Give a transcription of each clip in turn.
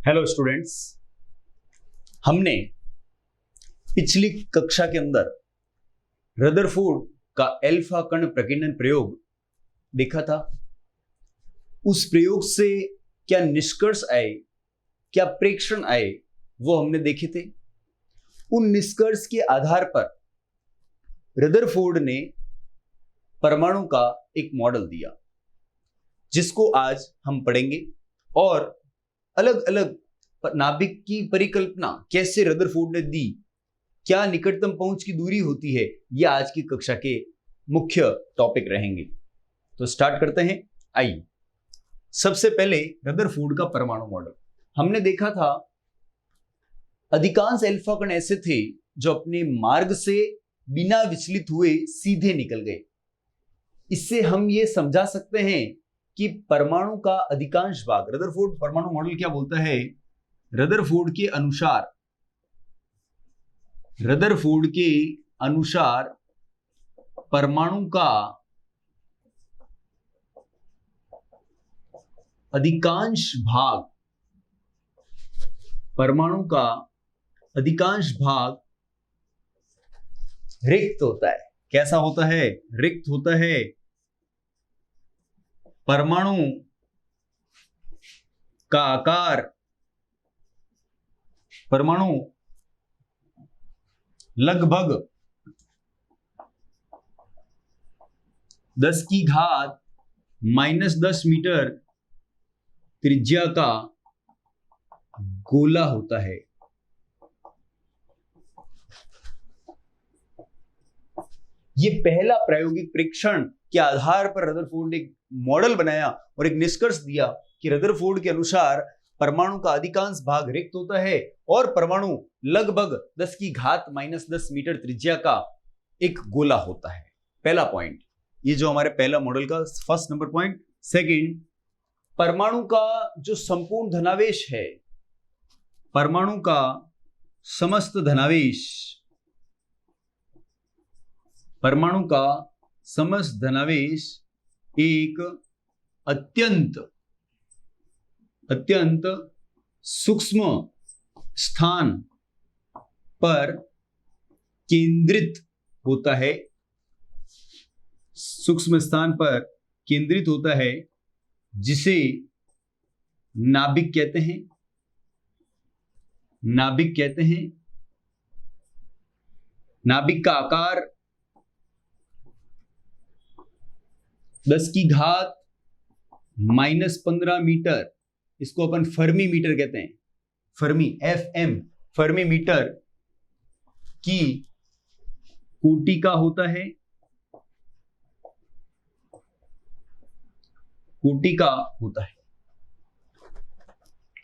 Hello students, हमने पिछली कक्षा के अंदर रदरफोर्ड का अल्फा कण प्रकीर्णन प्रयोग देखा था। उस प्रयोग से क्या निष्कर्ष आए, क्या प्रेक्षण आए, वो हमने देखे थे। उन निष्कर्ष के आधार पर रदरफोर्ड ने परमाणु का एक मॉडल दिया, जिसको आज हम पढ़ेंगे और अलग अलग नाभिक की परिकल्पना कैसे रदरफोर्ड ने दी, क्या निकटतम पहुंच की दूरी होती है, यह आज की कक्षा के मुख्य टॉपिक रहेंगे। तो स्टार्ट करते हैं। आइए, सबसे पहले रदरफोर्ड का परमाणु मॉडल। हमने देखा था अधिकांश अल्फा कण ऐसे थे जो अपने मार्ग से बिना विचलित हुए सीधे निकल गए। इससे हम ये समझा सकते हैं कि परमाणु का अधिकांश भाग, रदरफोर्ड परमाणु मॉडल क्या बोलता है, रदरफोर्ड के अनुसार परमाणु का अधिकांश भाग रिक्त होता है। कैसा होता है? रिक्त होता है। परमाणु का आकार लगभग 10⁻⁻10 मीटर त्रिज्या का गोला होता है। ये पहला प्रायोगिक परीक्षण के आधार पर रदरफोर्ड ने एक मॉडल बनाया और एक निष्कर्ष दिया कि रदरफोर्ड के अनुसार परमाणु का अधिकांश भाग रिक्त होता है और परमाणु लगभग 10⁻⁻10 मीटर त्रिज्या का एक गोला होता है। पहला पॉइंट, ये जो हमारे पहला मॉडल का फर्स्ट नंबर पॉइंट। सेकंड, परमाणु का जो संपूर्ण धनावेश है, परमाणु का समस्त धनावेश एक अत्यंत सूक्ष्म स्थान पर केंद्रित होता है। जिसे नाभिक कहते हैं। नाभिक का आकार 10⁻⁻15 मीटर, इसको अपन फर्मी मीटर कहते हैं। फर्मी मीटर की कोटि का होता है।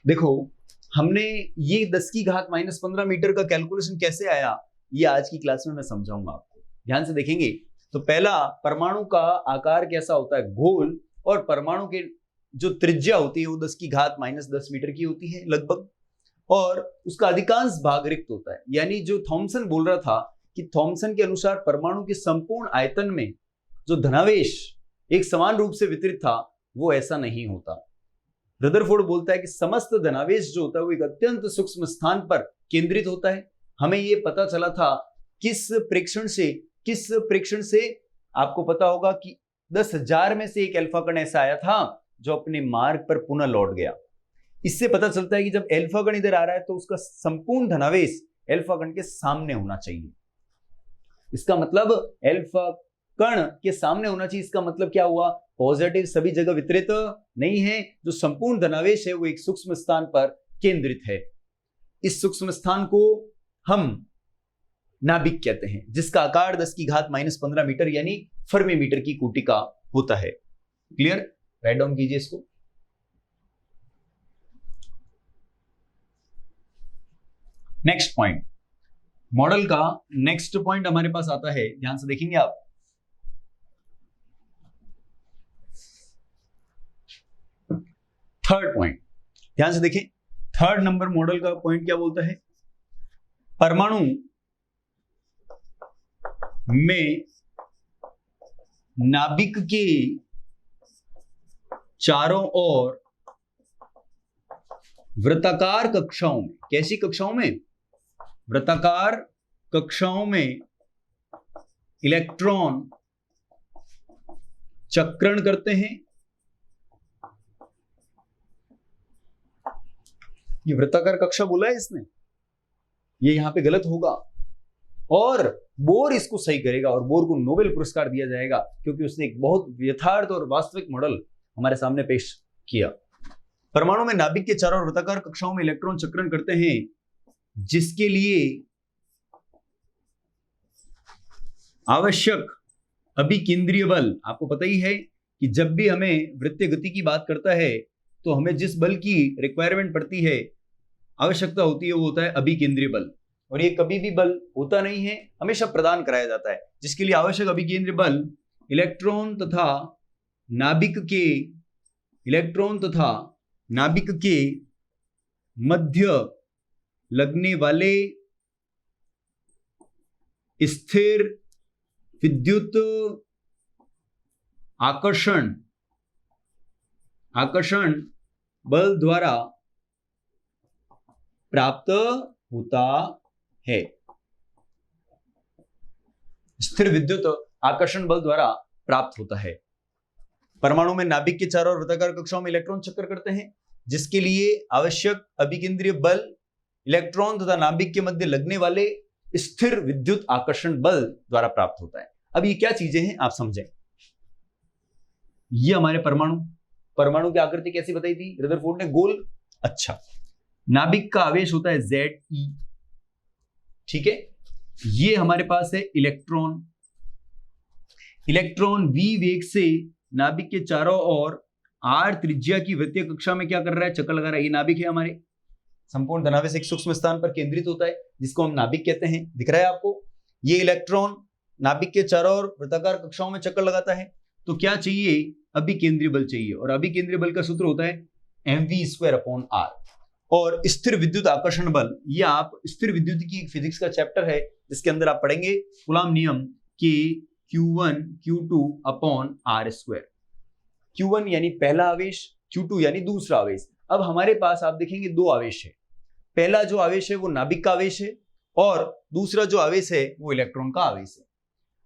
देखो, हमने ये 10⁻⁻15 मीटर का कैलकुलेशन कैसे आया, ये आज की क्लास में मैं समझाऊंगा आपको। ध्यान से देखेंगे तो पहला, परमाणु का आकार कैसा होता है, गोल, और परमाणु के जो त्रिज्या होती है वो 10⁻⁻10 मीटर की होती है लगभग, और उसका अधिकांश भाग रिक्त होता है। यानी जो थॉमसन बोल रहा था कि थॉमसन के अनुसार परमाणु के संपूर्ण आयतन में जो धनावेश एक समान रूप से वितरित था, वो ऐसा नहीं होता। रदरफोर्ड बोलता है कि समस्त धनावेश जो होता है वो एक अत्यंत सूक्ष्म स्थान पर केंद्रित होता है। हमें ये पता चला था किस प्रेक्षण से आपको पता होगा कि 10,000 में से एक अल्फा कण ऐसा आया था जो अपने मार्ग पर पुनः लौट गया। इससे पता चलता है कि जब अल्फा कण इधर आ रहा है तो उसका संपूर्ण धनावेश अल्फा कण के सामने होना चाहिए। इसका मतलब अल्फा कण के सामने होना चाहिए। इसका मतलब क्या हुआ? पॉजिटिव सभी जगह वितरित नहीं है। जो संपूर्ण धनावेश है वो एक सूक्ष्म स्थान पर केंद्रित है। इस सूक्ष्म स्थान को हम नाभिक कहते हैं, जिसका आकार 10⁻⁻15 मीटर यानी फर्मी मीटर की कोटि का होता है। क्लियर? राइट डाउन कीजिए इसको। नेक्स्ट पॉइंट, मॉडल का नेक्स्ट पॉइंट हमारे पास आता है, ध्यान से देखेंगे आप। थर्ड पॉइंट, ध्यान से देखें। थर्ड नंबर मॉडल का पॉइंट क्या बोलता है? परमाणु में नाभिक के चारों ओर वृत्ताकार कक्षाओं में, कैसी कक्षाओं में? वृत्ताकार कक्षाओं में इलेक्ट्रॉन चक्रण करते हैं। ये वृत्ताकार कक्षा बोला है इसने, ये यहां पे गलत होगा और बोर इसको सही करेगा और बोर को नोबेल पुरस्कार दिया जाएगा क्योंकि उसने एक बहुत यथार्थ और वास्तविक मॉडल हमारे सामने पेश किया। परमाणु में नाभिक के चारों ओर वृत्ताकार कक्षाओं में इलेक्ट्रॉन चक्रण करते हैं, जिसके लिए आवश्यक अभिकेंद्रीय बल, आपको पता ही है कि जब भी हमें वृत्तीय गति की बात करता है तो हमें जिस बल की रिक्वायरमेंट पड़ती है, आवश्यकता होती है, वो होता है अभिकेंद्रीय बल। और ये कभी भी बल होता नहीं है, हमेशा प्रदान कराया जाता है, जिसके लिए आवश्यक अभिकेंद्रीय बल इलेक्ट्रॉन तथा नाभिक के मध्य लगने वाले स्थिर विद्युत आकर्षण बल द्वारा प्राप्त होता है। स्थिर विद्युत आकर्षण बल द्वारा प्राप्त होता है। परमाणु में नाभिक के चारों ओर वृत्ताकार कक्षाओं में इलेक्ट्रॉन चक्कर करते हैं, जिसके लिए आवश्यक अभिकेंद्रीय बल इलेक्ट्रॉन तथा नाभिक के मध्य लगने वाले स्थिर विद्युत आकर्षण बल द्वारा प्राप्त होता है। अब ये क्या चीजें हैं आप समझें। ये हमारे परमाणु की आकृति कैसी बताई थी रदरफोर्ड ने? गोल। अच्छा, नाभिक का आवेश होता है Ze, ठीक है। ये हमारे पास है इलेक्ट्रॉन v वेग से नाभिक के चारों ओर r त्रिज्या की वृत्तीय कक्षा में क्या कर रहा है? चक्कर लगा रहा है। ये नाभिक है हमारे, संपूर्ण धनावेश एक सूक्ष्म स्थान पर केंद्रित होता है, जिसको हम नाभिक कहते हैं। दिख रहा है आपको? ये इलेक्ट्रॉन नाभिक के चारों ओर वृत्ताकार कक्षाओं में चक्कर लगाता है। तो क्या चाहिए? अभिकेंद्रीय बल चाहिए, और अभिकेंद्रीय बल का सूत्र होता है mv²/r। और स्थिर विद्युत आकर्षण बल, ये आप स्थिर विद्युत की फिजिक्स का चैप्टर है जिसके अंदर आप पढ़ेंगे कूलॉम नियम के Q1 Q2/r²। Q1 यानी पहला आवेश, Q2 यानी दूसरा आवेश। अब हमारे पास आप देखेंगे दो आवेश है। पहला जो आवेश है वो नाभिक का आवेश है, और दूसरा जो आवेश है वो इलेक्ट्रॉन का आवेश है।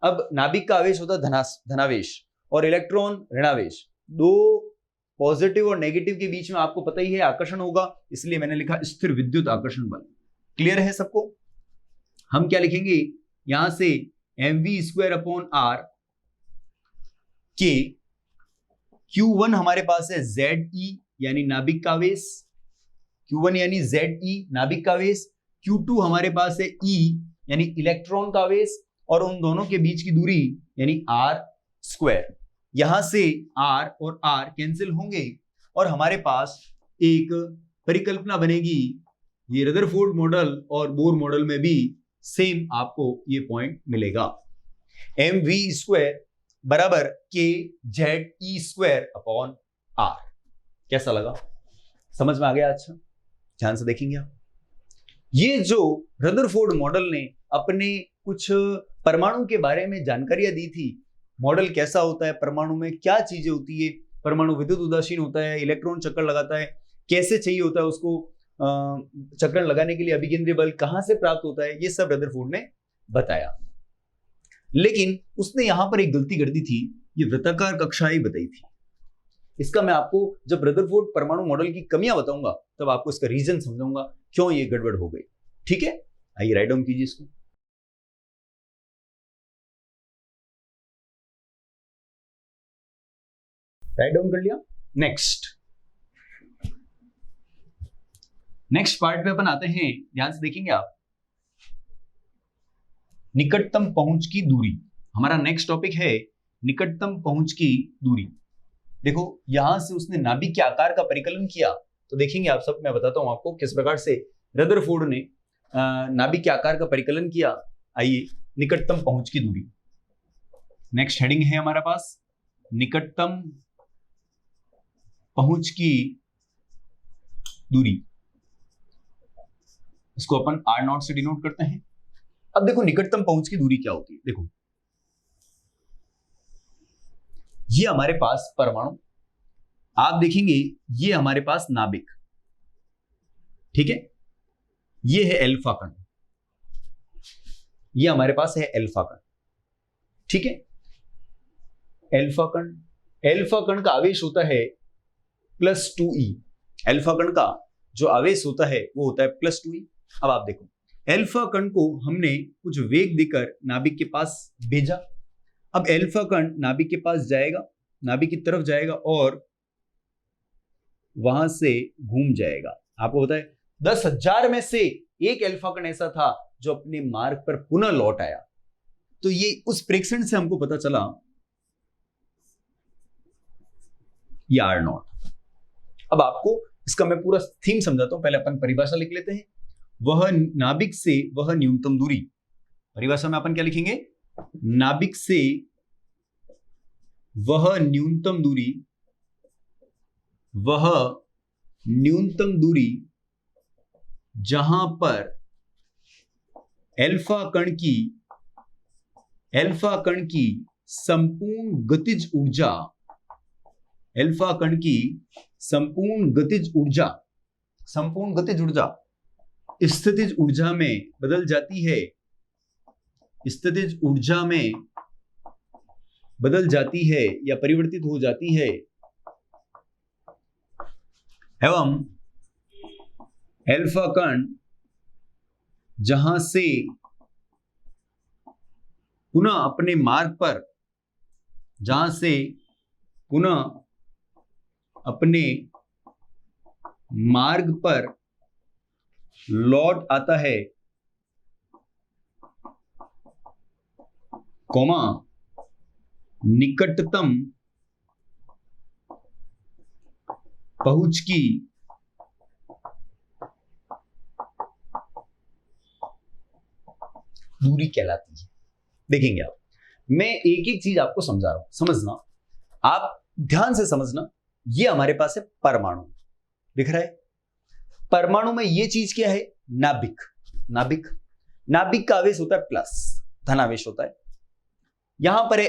अब नाभिक का आवेश होता है धनावेश और इलेक्ट्रॉन ऋणावेश। दो पॉजिटिव और नेगेटिव के बीच में आपको पता ही है आकर्षण होगा, इसलिए मैंने लिखा स्थिर विद्युत आकर्षण बल। क्लियर है सबको? हम क्या लिखेंगे यहां से mv²/r के Q1 हमारे पास है Ze यानी नाभिक का आवेश, Q1 यानी Ze नाभिक का आवेश, Q2 हमारे पास है E यानी इलेक्ट्रॉन का आवेश, और उन दोनों के बीच की दूरी यानी r²। यहां से r और r कैंसिल होंगे और हमारे पास एक परिकल्पना बनेगी। ये रदरफोर्ड मॉडल और बोर मॉडल में भी सेम आपको ये पॉइंट मिलेगा। mv² बराबर kZe²/r। कैसा लगा? समझ में आ गया? अच्छा, ध्यान से देखेंगे आप। ये जो रदरफोर्ड मॉडल ने अपने कुछ परमाणु के बारे में जानकारियां दी थी, मॉडल कैसा होता है, परमाणु में क्या चीजें होती है, परमाणु विद्युत उदासीन होता है, इलेक्ट्रॉन चक्कर लगाता है, कैसे चाहिए होता है उसको चक्कर लगाने के लिए अभिकेंद्रीय बल कहां से प्राप्त होता है, ये सब रदरफोर्ड ने बताया। लेकिन उसने यहां पर एक गलती कर दी थी, ये वृत्ताकार कक्षाएं बताई थी। इसका मैं आपको जब रदरफोर्ड परमाणु मॉडल की कमियां बताऊंगा तब आपको इसका रीजन समझाऊंगा क्यों ये गड़बड़ हो गई। ठीक है, आइए राइट डाउन कीजिए इसको। राइट डाउन कर लिया। नेक्स्ट पार्ट पे अपन आते हैं, ध्यान से देखेंगे आप। निकटतम पहुंच की दूरी, हमारा नेक्स्ट टॉपिक है निकटतम पहुंच की दूरी। देखो यहां से उसने नाभिक के आकार का परिकलन किया, तो देखेंगे आप सब, मैं बताता हूं आपको किस प्रकार से रदरफोर्ड ने नाभिक के आकार का परिकलन किया। आइए, निकटतम पहुंच की दूरी, नेक्स्ट हेडिंग है हमारा पास निकटतम पहुंच की दूरी। इसको अपन R0 से डिनोट करते हैं। अब देखो निकटतम पहुंच की दूरी क्या होती है। देखो ये हमारे पास परमाणु, आप देखेंगे ये हमारे पास नाभिक, ठीक है, ये है अल्फा कण, ये हमारे पास है अल्फा कण, ठीक है। अल्फा कण का आवेश होता है +2e, अल्फा कण का जो आवेश होता है वो होता है +2e। अब आप देखो, अल्फा कण को हमने कुछ वेग देकर नाभिक के पास भेजा। अब अल्फा कण नाभिक के पास जाएगा, नाभिक की तरफ जाएगा और वहां से घूम जाएगा। आपको होता है 10,000 में से एक अल्फा कण ऐसा था जो अपने मार्ग पर पुनः लौट आया। तो ये उस प्रेक्षण से हमको पता चला ये R0। अब आपको इसका मैं पूरा थीम समझाता हूं, पहले अपन परिभाषा लिख लेते हैं। वह नाभिक से वह न्यूनतम दूरी, परिभाषा में अपन क्या लिखेंगे, नाभिक से वह न्यूनतम दूरी, वह न्यूनतम दूरी जहां पर अल्फा कण की संपूर्ण गतिज ऊर्जा, अल्फा कण की संपूर्ण गतिज ऊर्जा स्थितिज ऊर्जा में बदल जाती है, स्थितिज ऊर्जा में बदल जाती है या परिवर्तित हो जाती है, एवं अल्फा कण जहां से पुनः अपने मार्ग पर, जहां से पुनः अपने मार्ग पर लौट आता है, कौमा निकटतम पहुंच की दूरी कहलाती है। देखेंगे आप, मैं एक एक चीज आपको समझा रहा हूं, समझना, आप ध्यान से समझना। ये हमारे पास है परमाणु, दिख रहा है। परमाणु में ये चीज क्या है, नाभिक। नाभिक का आवेश होता है प्लस, धनावेश होता है। यहां पर है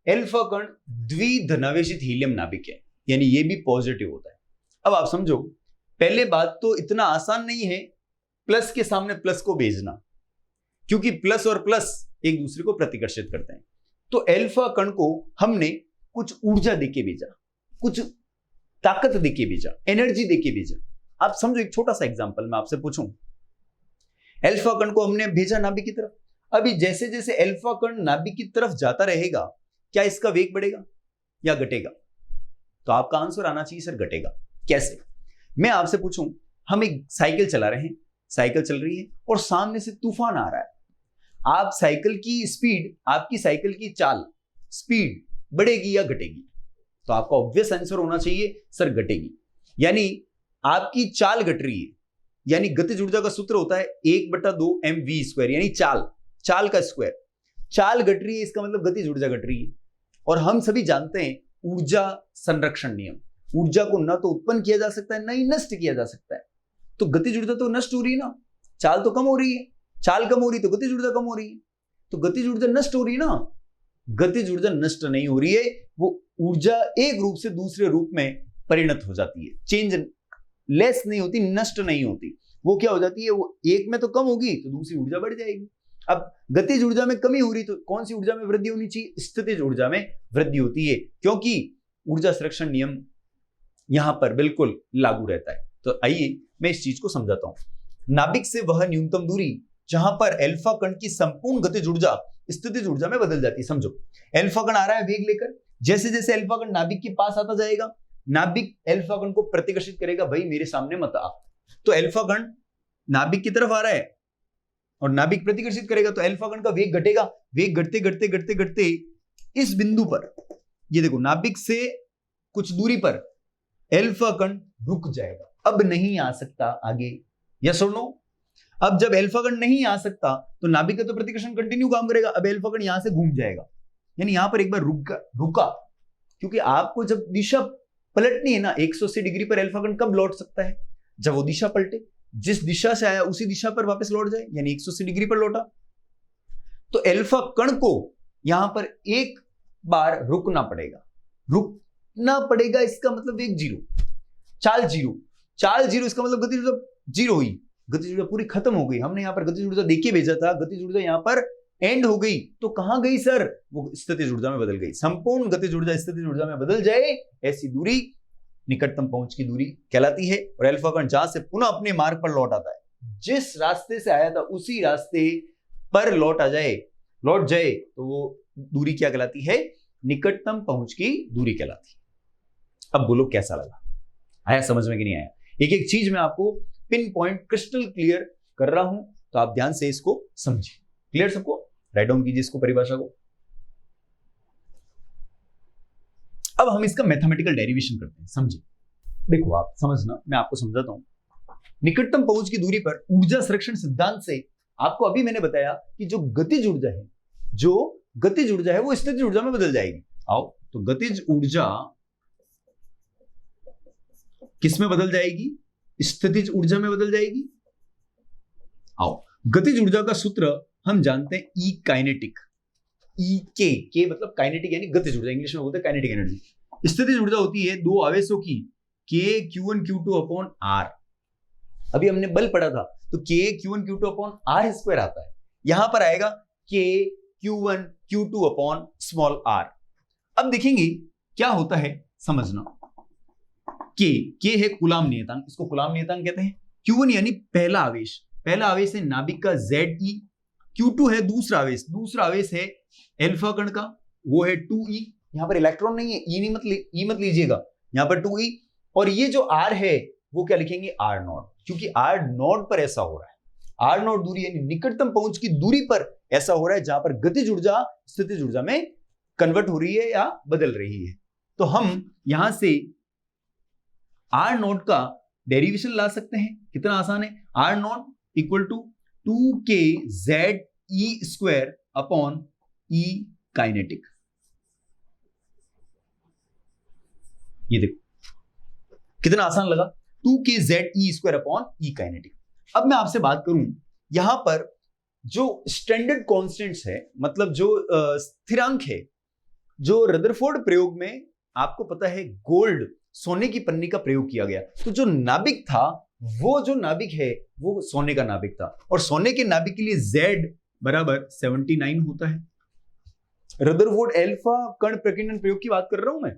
अल्फा कण द्विधनावेशित हीलियम नाभिक है, यानी ये भी पॉजिटिव होता है। अब आप समझो, पहले बात तो इतना आसान नहीं है प्लस के सामने प्लस को भेजना, क्योंकि प्लस और प्लस एक दूसरे को प्रतिकर्षित करते हैं। तो अल्फा कण को हमने कुछ ऊर्जा देके भेजा, कुछ ताकत देके भेजा, एनर्जी देके भेजा। आप समझो, एक छोटा सा एग्जांपल मैं आपसे पूछूं, अल्फा कण को हमने भेजा नाभिक की तरफ। अभी जैसे जैसे अल्फा कण नाभिक की तरफ जाता रहेगा, क्या इसका वेग बढ़ेगा या घटेगा? तो आपका आंसर आना चाहिए सर घटेगा। कैसे? मैं आपसे पूछूं, हम एक साइकिल चला रहे हैं, साइकिल चल रही है और सामने से तूफान आ रहा है। आप साइकिल की स्पीड, आपकी साइकिल की चाल, स्पीड बढ़ेगी या घटेगी? तो आपका ऑब्वियस आंसर होना चाहिए सर घटेगी। यानी आपकी चाल घट रही है, यानी गतिज ऊर्जा का सूत्र होता है 1/2 mv², यानी चाल का स्क्वायर। चाल घट रही है, इसका मतलब गतिज ऊर्जा घट रही है। और हम सभी जानते हैं ऊर्जा संरक्षण नियम, ऊर्जा को न तो उत्पन्न किया जा सकता है न ही नष्ट किया जा सकता है। तो गतिज ऊर्जा तो नष्ट हो रही है ना, चाल तो कम हो रही है, चाल कम हो रही है तो गतिज ऊर्जा कम हो रही है, तो गतिज ऊर्जा नष्ट हो रही है ना। गतिज ऊर्जा नष्ट नहीं हो रही है, वो ऊर्जा एक रूप से दूसरे रूप में परिणत हो जाती है, चेंज लेस नहीं होती, नष्ट नहीं होती। वो क्या हो जाती है, वो एक में तो कम होगी तो दूसरी ऊर्जा बढ़ जाएगी। अब गतिज ऊर्जा में कमी हो रही तो कौन सी ऊर्जा में वृद्धि होनी चाहिए? स्थितिज ऊर्जा में वृद्धि होती है, क्योंकि ऊर्जा संरक्षण नियम यहां पर बिल्कुल लागू रहता है। तो आइए मैं इस चीज को समझाता हूं। नाभिक से वह न्यूनतम दूरी जहां पर अल्फा कण की संपूर्ण गतिज ऊर्जा स्थितिज ऊर्जा में बदल जाती है। समझो, अल्फा कण आ रहा है वेग लेकर, जैसे जैसे अल्फा कण नाभिक के पास आता जाएगा, नाभिक अल्फा कण को प्रतिकर्षित करेगा, भाई मेरे सामने मत आ। तो अल्फा कण नाभिक की तरफ आ रहा है और नाभिक प्रतिकर्षित करेगा, तो अल्फा कण का वेग घटेगा। वेग घटते घटते घटते घटते इस बिंदु पर, ये देखो, नाभिक से कुछ दूरी पर अल्फा कण रुक जाएगा, अब नहीं आ सकता आगे। यस और नो? अब जब अल्फा कण नहीं आ सकता तो नाभिक का तो प्रतिकर्षण कंटिन्यू काम करेगा, अब अल्फा कण यहां से घूम जाएगा, यानी यहां पर एक बार रुका, क्योंकि आपको जब दिशा पलटनी है ना 180 डिग्री पर, अल्फा कण कब लौट सकता है? जब वो दिशा पलटे, जिस दिशा से आया उसी दिशा पर वापस लौट जाए, यानी 180 डिग्री पर लौटा। तो अल्फा कण को यहां पर एक बार रुकना पड़ेगा, इसका मतलब वेग जीरो, चाल जीरो, इसका मतलब गति जीरो हुई, गतिज ऊर्जा पूरी खत्म हो गई। हमने यहाँ पर गतिज ऊर्जा देके भेजा था, गतिज ऊर्जा यहाँ पर एंड हो गई, तो कहां गई सर? वो स्थितिज ऊर्जा में बदल गई। संपूर्ण गतिज ऊर्जा स्थितिज ऊर्जा में बदल जाए, ऐसी दूरी निकटतम पहुंच की दूरी कहलाती है। और अल्फा कण जहां से पुनः अपने मार्ग पर लौट आता है, जिस रास्ते से आया था उसी रास्ते पर लौट जाए, तो वो दूरी क्या कहलाती है? निकटतम पहुंच की दूरी कहलाती है। अब बोलो कैसा लगा, आया समझ में कि नहीं आया? एक एक चीज मैं आपको पिन पॉइंट क्रिस्टल क्लियर कर रहा हूं, तो आप ध्यान से इसको समझिए। क्लियर सबको? राइट डाउन कीजिए इसको, परिभाषा को। अब हम इसका मैथमेटिकल डेरिवेशन करते हैं, समझिए। देखो आप समझना, मैं आपको समझाता हूं। निकटतम पहुंच की दूरी पर ऊर्जा संरक्षण सिद्धांत से आपको अभी मैंने बताया कि जो गतिज ऊर्जा है वो स्थितिज ऊर्जा में बदल जाएगी। आओ, तो गतिज ऊर्जा किस में बदल जाएगी? स्थितिज ऊर्जा में बदल जाएगी। आओ, गतिज ऊर्जा का सूत्र हम जानते हैं, ई काइनेटिक। ई के मतलब काइनेटिक यानी गतिज ऊर्जा, इंग्लिश में बोलते हैं काइनेटिक एनर्जी। स्थितिज ऊर्जा होती है दो आवेशों की के Q1 Q2 अपॉन R। अभी हमने बल पढ़ा था, तो के Q1 Q2 upon R square आता है, यहां पर आएगा के Q1 Q2 upon small r। अब देखेंगे क्या होता है, समझना। के है कूलाम नियतांक, इसको कूलाम नियतांक कहते हैं। Q1 यानी पहला आवेश है नाभिक का Ze। Q2 है दूसरा आवेश है अल्फा कण का, वो है 2e। यहां पर इलेक्ट्रॉन नहीं है, ई मत लीजिएगा, यहां पर 2e। और ये जो r है वो क्या लिखेंगे? R नॉट, क्योंकि R नॉट पर ऐसा हो रहा है। R नॉट दूरी यानी निकटतम पहुंच की दूरी पर ऐसा हो रहा है, जहां पर गतिज ऊर्जा स्थितिज ऊर्जा में कन्वर्ट हो रही है या बदल रही है। तो हम यहां से R नॉट का डेरिवेशन ला सकते हैं। कितना आसान है, R naught equal to 2k ZE square upon E kinetic. ये देखो कितना आसान लगा, 2k ZE square upon E kinetic. अब मैं आपसे बात करूं, यहां पर जो स्टैंडर्ड कांस्टेंट्स है, मतलब जो स्थिरांक है, जो रदरफोर्ड प्रयोग में आपको पता है गोल्ड सोने की पन्नी का प्रयोग किया गया, तो जो नाभिक था, वो जो नाभिक है वो सोने का नाभिक था, और सोने के नाभिक के लिए Z बराबर 79 होता है। रदरफोर्ड अल्फा कण प्रकीर्णन प्रयोग की बात कर रहा हूं मैं,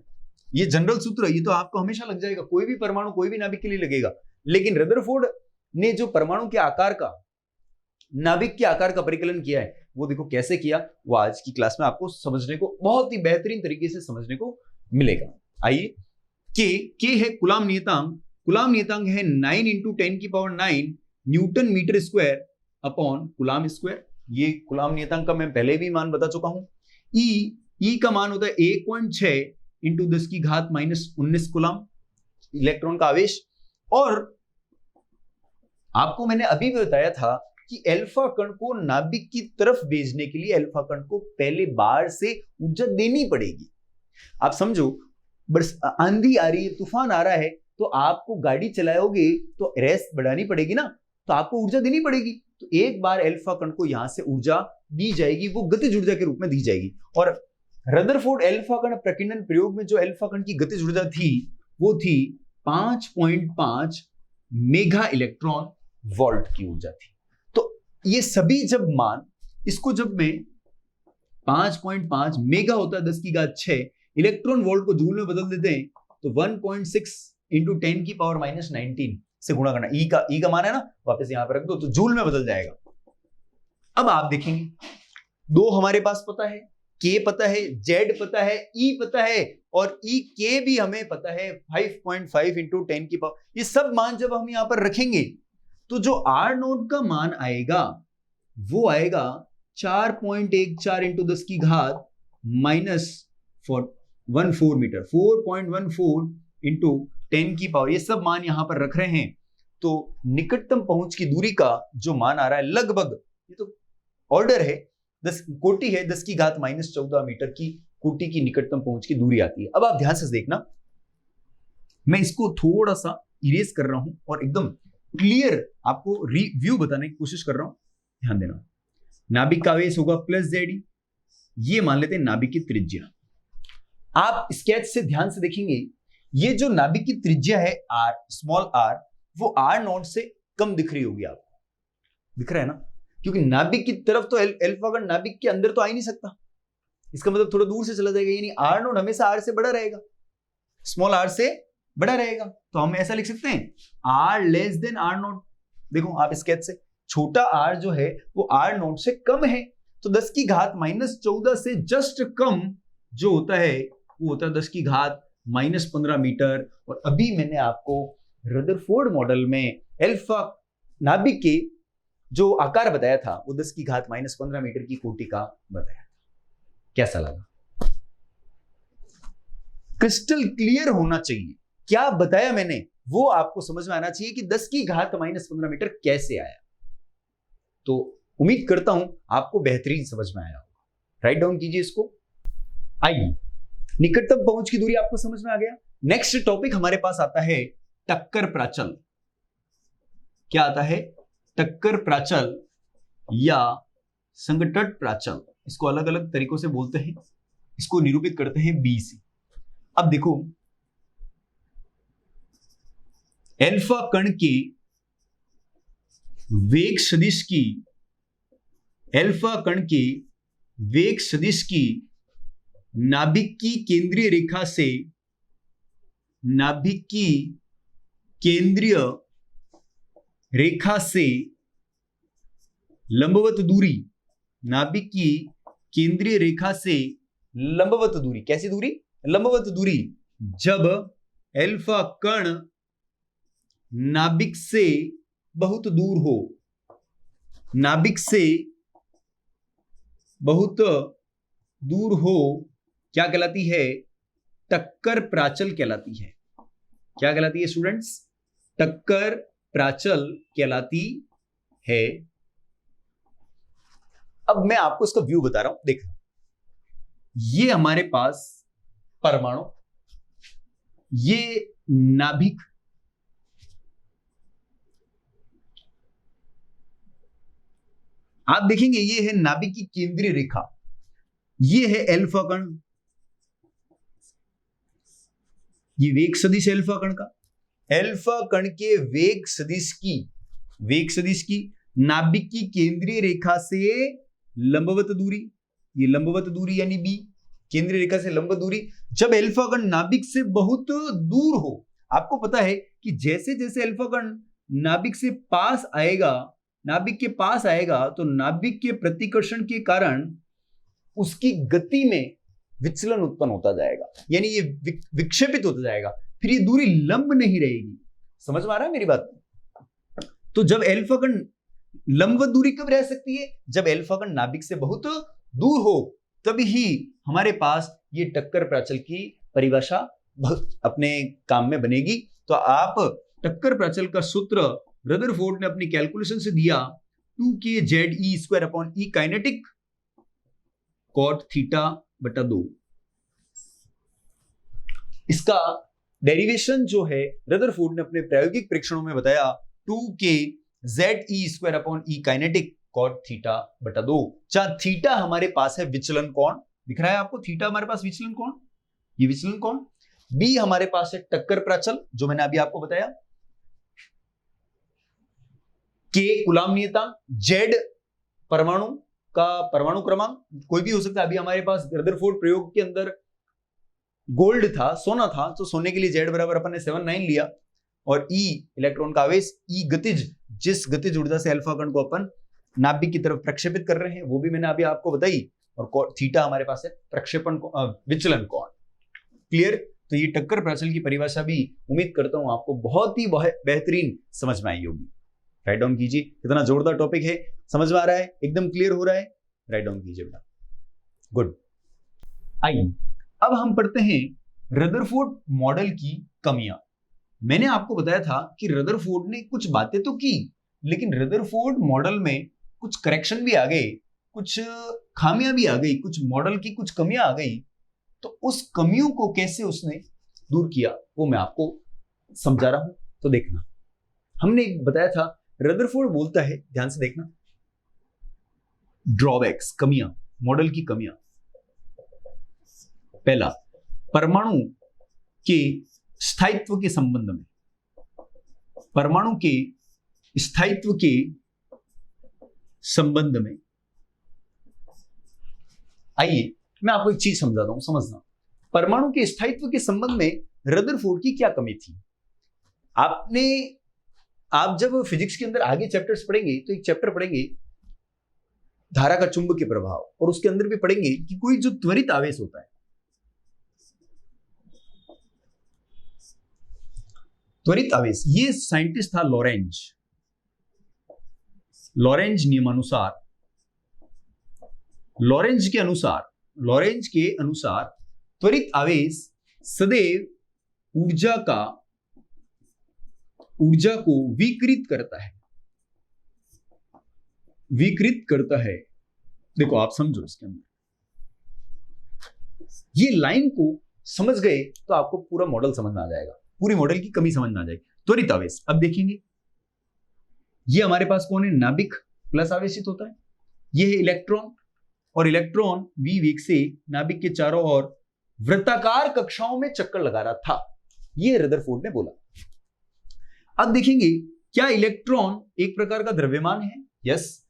ये जनरल सूत्र, ये तो आपको हमेशा लग जाएगा, कोई भी परमाणु कोई भी नाभिक के लिए लगेगा। लेकिन रदरफोर्ड ने जो परमाणु के आकार का, नाभिक के आकार का परिकलन किया है, वो देखो कैसे किया, वो आज की क्लास में आपको समझने को बहुत ही बेहतरीन तरीके से समझने को मिलेगा। आइए, के है कूलाम नियतांक है 9 × 10⁹ newton metre square upon coulomb square. ये कूलाम नियतांक का मैं पहले भी मान बता चुका हूं। ई का मान होता है 1.6 × 10⁻⁻19 कूलाम, इलेक्ट्रॉन का आवेश। और आपको मैंने अभी भी बताया था कि अल्फा कण को नाभिक की तरफ भेजने के लिए अल्फा कण को पहले बाहर से ऊर्जा देनी पड़ेगी। आप समझो, बस आंधी आ रही है, तूफान आ रहा है, तो आपको गाड़ी चलाओगे तो रेस बढ़ानी पड़ेगी ना, तो आपको ऊर्जा देनी पड़ेगी। तो एक बार अल्फा कण को यहां से ऊर्जा दी जाएगी, वो गतिज ऊर्जा के रूप में दी जाएगी। और रदरफोर्ड अल्फा कण प्रकीर्णन प्रयोग में जो अल्फा कण की गतिज ऊर्जा थी, वो थी 5.5 मेगा इलेक्ट्रॉन वोल्ट की ऊर्जा थी। तो ये सभी जब मान, इसको जब मैं 5.5 मेगा होता है 10⁻6 इलेक्ट्रॉन वोल्ट को जूल में बदल देते हैं, तो 1.6 × 10⁻19 से गुणा करना। ई का मान है ना, वापस यहां पर रख दो, तो जूल में बदल जाएगा। अब आप देखेंगे, दो हमारे पास पता है, के पता है, जेड पता है, ई पता है, और ई के भी हमें पता है 5.5 × 10⁻। ये सब मान जब हम यहां पर रखेंगे, तो जो R नोट का मान आएगा वो आएगा 4.14 × 10⁻14 मीटर, 4.14 × 10⁻। ये सब मान यहां पर रख रहे हैं, तो निकटतम पहुंच की दूरी का जो मान आ रहा है लगभग, ये तो ऑर्डर है, 10 कोटि है, 10⁻14 मीटर की कोटि की निकटतम पहुंच की दूरी आती है। अब आप ध्यान से देखना, मैं इसको थोड़ा सा इरेज कर रहा हूं और एकदम क्लियर आपको रिव्यू बताने की कोशिश कर रहा हूं, ध्यान देना। नाभिक का आवेश होगा +Ze, ये मान लेते हैं नाभिक की त्रिज्या। आप स्केच से ध्यान से देखेंगे, ये जो नाभिक की त्रिज्या है r, स्मॉल r, वो R नॉट से कम दिख रही होगी आपको, दिख रहा है ना, क्योंकि नाभिक की तरफ तो अल्फा कण नाभिक के अंदर तो आ ही नहीं सकता, इसका मतलब थोड़ा दूर से चला जाएगा, यानी आर नोट हमेशा आर से बड़ा रहेगा, स्मॉल आर से बड़ा रहेगा। तो हम ऐसा लिख सकते हैं R less than R naught. देखो आप स्केच से, छोटा आर जो है वो आर नोट से कम है, तो 10 की घात -14 से जस्ट कम जो होता है वो होता है 10 की घात -15 मीटर। और अभी मैंने आपको रदरफोर्ड मॉडल में अल्फा नाभिक के जो आकार बताया था वो 10 की घात -15 मीटर की कोटि का बताया। कैसा लगा? क्रिस्टल क्लियर होना चाहिए, क्या बताया मैंने वो आपको समझ में आना चाहिए कि 10 की घात -15 मीटर कैसे आया। तो उम्मीद करता हूं आपको बेहतरीन समझ में आया होगा। राइट डाउन कीजिए इसको। आइए, निकटतम पहुंच की दूरी आपको समझ में आ गया। नेक्स्ट टॉपिक हमारे पास आता है टक्कर प्राचल। क्या आता है? टक्कर प्राचल या संघट्ट प्राचल, इसको अलग अलग तरीकों से बोलते हैं। इसको निरूपित करते हैं बी से। अब देखो, अल्फा कण के वेग सदिश की, अल्फा कण के वेग सदिश की नाभिक की केंद्रीय रेखा से, नाभिक की केंद्रीय रेखा से लंबवत दूरी, नाभिक की केंद्रीय रेखा से लंबवत दूरी, कैसी दूरी? लंबवत दूरी, जब अल्फा कण नाभिक से बहुत दूर हो, नाभिक से बहुत दूर हो, क्या कहलाती है? टक्कर प्राचल कहलाती है। क्या कहलाती है स्टूडेंट्स? टक्कर प्राचल कहलाती है। अब मैं आपको इसका व्यू बता रहा हूं, देखना। ये हमारे पास परमाणु, ये नाभिक, आप देखेंगे ये है नाभिक की केंद्रीय रेखा, ये है अल्फा कण, ये वेग सदिश अल्फा कण का। अल्फा कण के वेग सदिश की, वेग सदिश की नाभिक की केंद्रीय रेखा से लंबवत दूरी, ये लंबवत दूरी यानी बी, केंद्रीय रेखा से लंबवत दूरी, जब अल्फा कण नाभिक से बहुत दूर हो। आपको पता है कि जैसे जैसे अल्फा कण नाभिक से पास आएगा, नाभिक के पास आएगा, तो नाभिक के प्रतिकर्षण के कारण उसकी गति में विचलन उत्पन्न होता जाएगा, यानी ये विक्षेपित होता जाएगा, फिर ये दूरी लंब नहीं रहेगी। समझ में आ रहा है मेरी बात? तो जब अल्फा कण लंबवत दूरी कब रह सकती है? जब अल्फा कण नाभिक से बहुत दूर हो, तभी ही हमारे पास ये टक्कर प्राचल की परिभाषा अपने काम में बनेगी। तो आप टक्कर प्राचल का सूत्र रदरफोर्ड ने अपनी कैलकुलेशन से दिया 2kZe² काइनेटिक cot θ/2। इसका डेरिवेशन जो है रदरफोर्ड ने अपने प्रायोगिक परीक्षणों में बताया 2kZe² काइनेटिक cot θ/2, जहां थीटा हमारे पास है विचलन कोण, दिख रहा है आपको? थीटा हमारे पास विचलन कोण, ये विचलन कोण। बी हमारे पास है टक्कर प्राचल, जो मैंने अभी आपको बताया। के कूलाम नियतांक, जेड परमाणु का परमाणु क्रमांक, कोई भी हो सकता है। अभी हमारे पास रदरफोर्ड प्रयोग के अंदर गोल्ड था, सोना था, तो सोने के लिए जेड बराबर अपन ने 79 लिया, और ई इलेक्ट्रॉन का आवेश, ई गतिज, जिस गतिज ऊर्जा से अल्फा कण को अपन नाभिक की तरफ प्रक्षेपित कर रहे हैं, वो भी मैंने अभी आपको बताई। और थीटा हमारे पास है प्रक्षेपण विचलन कोण। क्लियर? तो ये टक्कर प्राचल की परिभाषा भी उम्मीद करता हूं आपको बहुत ही बेहतरीन समझ में आई होगी। राइट डाउन कीजिए, कितना जोरदार टॉपिक है, समझ में आ रहा है, एकदम क्लियर हो रहा है? राइट डाउन कीजिए बेटा। गुड। आइए अब हम पढ़ते हैं रदरफोर्ड मॉडल की कमियां। मैंने आपको बताया था कि रदरफोर्ड ने कुछ बातें तो की, लेकिन रदरफोर्ड मॉडल में कुछ करेक्शन भी आ गए, कुछ खामियां भी आ गई, कुछ मॉडल की कुछ कमियां आ गई। तो उस कमियों को कैसे उसने दूर किया वो मैं आपको समझा रहा हूं। तो देखना, हमने बताया था रदरफोर्ड बोलता है, ध्यान से देखना, ड्रॉबैक्स, कमियां, मॉडल की कमियां। पहला, परमाणु के स्थायित्व के संबंध में, परमाणु के स्थायित्व के संबंध में, आइए मैं आपको एक चीज समझाता हूं, समझना। परमाणु के स्थायित्व के संबंध में रदरफोर्ड की क्या कमी थी? आप जब फिजिक्स के अंदर आगे चैप्टर्स पढ़ेंगे तो एक चैप्टर पढ़ेंगे धारा का चुंबकीय प्रभाव, और उसके अंदर भी पढ़ेंगे कि कोई जो त्वरित आवेश होता है, त्वरित आवेश, ये साइंटिस्ट था लॉरेंज। लॉरेंज नियमानुसार, लॉरेंज के अनुसार त्वरित आवेश सदैव ऊर्जा को विकृत करता है। देखो आप समझो, इसके अंदर ये लाइन को समझ गए तो आपको पूरा मॉडल समझ में आ जाएगा, पूरी मॉडल की कमी समझ में आ जाएगी। त्वरित आवेश, अब देखेंगे ये हमारे पास कौन है? नाभिक प्लस आवेशित होता है। ये है इलेक्ट्रॉन, और इलेक्ट्रॉन v वेग से नाभिक के चारों ओर वृत्ताकार कक्षाओं में चक्कर लगा रहा था, ये रदरफोर्ड ने बोला। अब देखेंगे, क्या इलेक्ट्रॉन एक प्रकार का द्रव्यमान है? यस।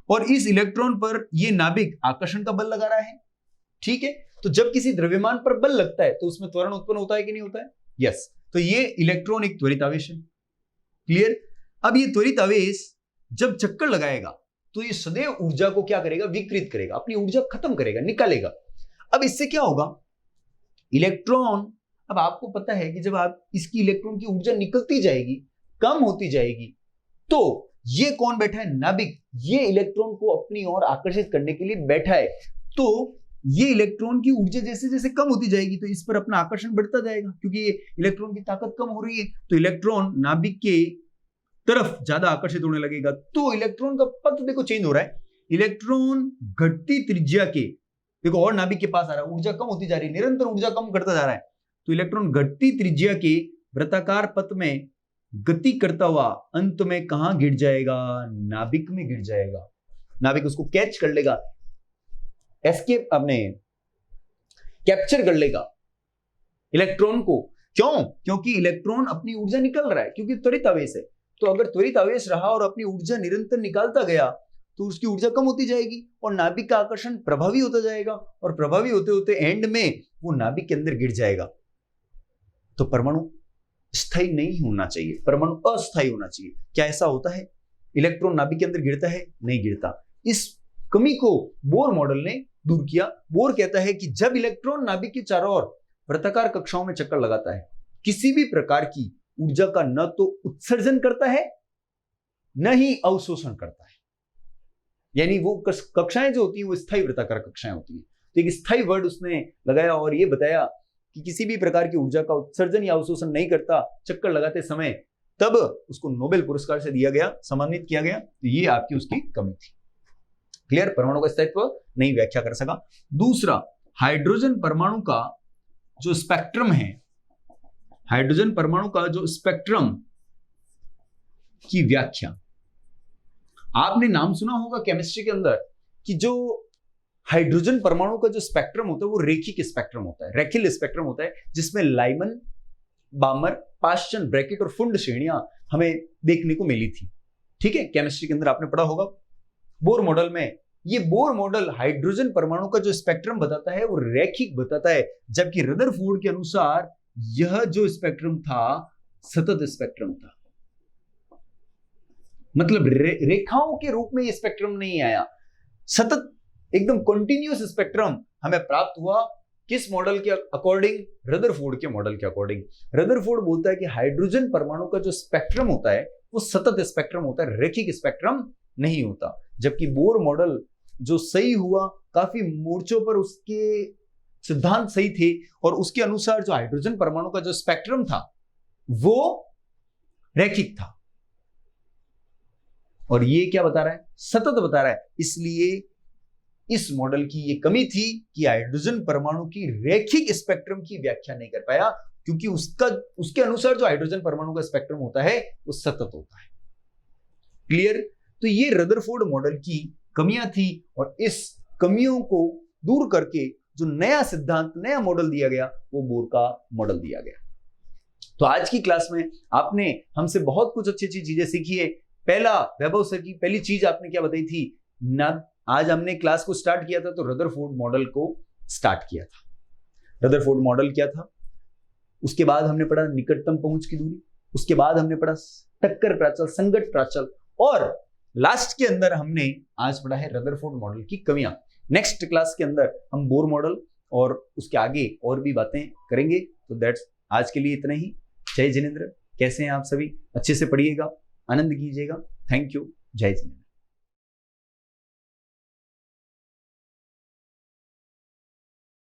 और इस इलेक्ट्रॉन पर यह नाभिक आकर्षण का बल लगा रहा है, ठीक है। तो जब किसी द्रव्यमान पर बल लगता है तो उसमें त्वरण उत्पन्न होता है कि नहीं होता है? यस। तो ये इलेक्ट्रॉन एक त्वरित आवेश है। क्लियर? अब ये त्वरित आवेश जब चक्कर लगाएगा तो ये सदैव ऊर्जा को क्या करेगा? विकृत करेगा, अपनी ऊर्जा खत्म करेगा, निकालेगा। अब इससे क्या होगा? इलेक्ट्रॉन, अब आपको पता है कि जब आप इसकी इलेक्ट्रॉन की ऊर्जा निकलती जाएगी, कम होती जाएगी, तो ये कौन बैठा है? नाभिक। ये इलेक्ट्रॉन को अपनी ओर आकर्षित करने के लिए बैठा है। तो ये इलेक्ट्रॉन की ऊर्जा जैसे जैसे कम होती जाएगी तो इस पर अपना आकर्षण बढ़ता जाएगा, क्योंकि ये इलेक्ट्रॉन की ताकत कम हो रही है। तो इलेक्ट्रॉन नाभिक के तरफ ज्यादा आकर्षित होने लगेगा। तो इलेक्ट्रॉन का पथ देखो चेंज हो रहा है। इलेक्ट्रॉन घटती त्रिज्या के, देखो और नाभिक के पास आ रहा है, ऊर्जा कम होती जा रही है, निरंतर ऊर्जा कम करता जा रहा है। तो इलेक्ट्रॉन घटती त्रिज्या के वृत्ताकार पथ में गति करता हुआ अंत में कहां गिर जाएगा? नाभिक में गिर जाएगा। नाभिक उसको कैच कर लेगा, एस्केप, अपने कैप्चर कर लेगा इलेक्ट्रॉन को। क्यों? क्योंकि इलेक्ट्रॉन अपनी ऊर्जा निकल रहा है, क्योंकि त्वरित आवेश है। तो अगर त्वरित आवेश रहा और अपनी ऊर्जा निरंतर निकालता गया तो उसकी ऊर्जा कम होती जाएगी और नाभिक का आकर्षण प्रभावी होता जाएगा, और प्रभावी होते होते एंड में वो नाभिक के अंदर गिर जाएगा। तो परमाणु स्थायी नहीं होना चाहिए, परमाणु अस्थायी होना चाहिए। क्या ऐसा होता है? इलेक्ट्रॉन नाभिक के अंदर गिरता है? नहीं गिरता। इस कमी को बोर मॉडल ने दूर किया। बोर कहता है कि जब इलेक्ट्रॉन नाभिक के चारों ओर वृत्ताकार कक्षाओं में चक्कर लगाता है, किसी भी प्रकार की ऊर्जा का न तो उत्सर्जन करता है न ही अवशोषण करता है। यानी वो कक्षाएं जो होती हैं वो स्थायी वृत्ताकार कक्षाएं होती हैं। तो एक स्थायी वर्ड उसने लगाया और ये बताया कि किसी भी प्रकार की ऊर्जा का उत्सर्जन या अवशोषण नहीं करता चक्कर लगाते समय, तब उसको नोबेल पुरस्कार से दिया गया, सम्मानित किया गया। तो ये आपकी उसकी कमी थी। क्लियर? परमाणु का स्थायित्व नहीं व्याख्या कर सका। दूसरा, हाइड्रोजन परमाणु का जो स्पेक्ट्रम है, हाइड्रोजन परमाणु का जो स्पेक्ट्रम की व्याख्या, आपने नाम सुना होगा केमिस्ट्री के अंदर कि जो हाइड्रोजन परमाणु का जो स्पेक्ट्रम होता है वो रेखिक स्पेक्ट्रम होता है, रेखिल स्पेक्ट्रम होता है, जिसमें लाइमन, बामर, पाश्चन, ब्रैकेट और फुंड श्रेणियां हमें देखने को मिली थी। ठीक है, केमिस्ट्री के अंदर आपने पढ़ा होगा। बोर मॉडल में, ये बोर मॉडल हाइड्रोजन परमाणु का जो स्पेक्ट्रम बताता है वो रेखिक बताता है, जबकि रदरफोर्ड के अनुसार यह जो स्पेक्ट्रम था सतत स्पेक्ट्रम था। मतलब रेखाओं के रूप में ये स्पेक्ट्रम नहीं आया, सतत एकदम कंटिन्यूअस स्पेक्ट्रम हमें प्राप्त हुआ। किस मॉडल के अकॉर्डिंग? रदरफोर्ड के मॉडल के अकॉर्डिंग। रदरफोर्ड बोलता है कि हाइड्रोजन परमाणु का जो स्पेक्ट्रम होता है वो सतत स्पेक्ट्रम होता है, रेखिक स्पेक्ट्रम नहीं होता। जबकि बोर मॉडल जो सही हुआ, काफी मोर्चों पर उसके सिद्धांत सही थे, और उसके अनुसार जो हाइड्रोजन परमाणु का जो स्पेक्ट्रम था वो रेखिक था। और ये क्या बता रहा है? सतत बता रहा है। इसलिए इस मॉडल की ये कमी थी कि हाइड्रोजन परमाणु की रेखिक स्पेक्ट्रम की व्याख्या नहीं कर पाया, क्योंकि उसके अनुसार जो हाइड्रोजन परमाणु का स्पेक्ट्रम होता है वो सतत होता है। क्लियर? तो ये रदरफोर्ड मॉडल की कमियां थी, और इस कमियों को दूर करके जो नया सिद्धांत, नया मॉडल दिया गया वो बोर का मॉडल दिया गया। तो आज की क्लास में आपने हमसे बहुत कुछ अच्छी अच्छी चीजें सीखी है। पहला वैभव सर की पहली चीज आपने क्या बताई थी ना, आज हमने क्लास को स्टार्ट किया था तो रदरफोर्ड मॉडल को स्टार्ट किया था। रदरफोर्ड मॉडल क्या था, उसके बाद हमने पढ़ा निकटतम पहुंच की दूरी, उसके बाद हमने पढ़ा टक्कर प्राचल, संगत प्राचल, और लास्ट के अंदर हमने आज पढ़ा है रदरफोर्ड मॉडल की कमियां। नेक्स्ट क्लास के अंदर हम बोर मॉडल और उसके आगे और भी बातें करेंगे। तो दैट्स आज के लिए इतना ही। जय जिनेंद्र। कैसे हैं आप सभी? अच्छे से पढ़िएगा, आनंद कीजिएगा। Thank you. जय जिनेंद्र।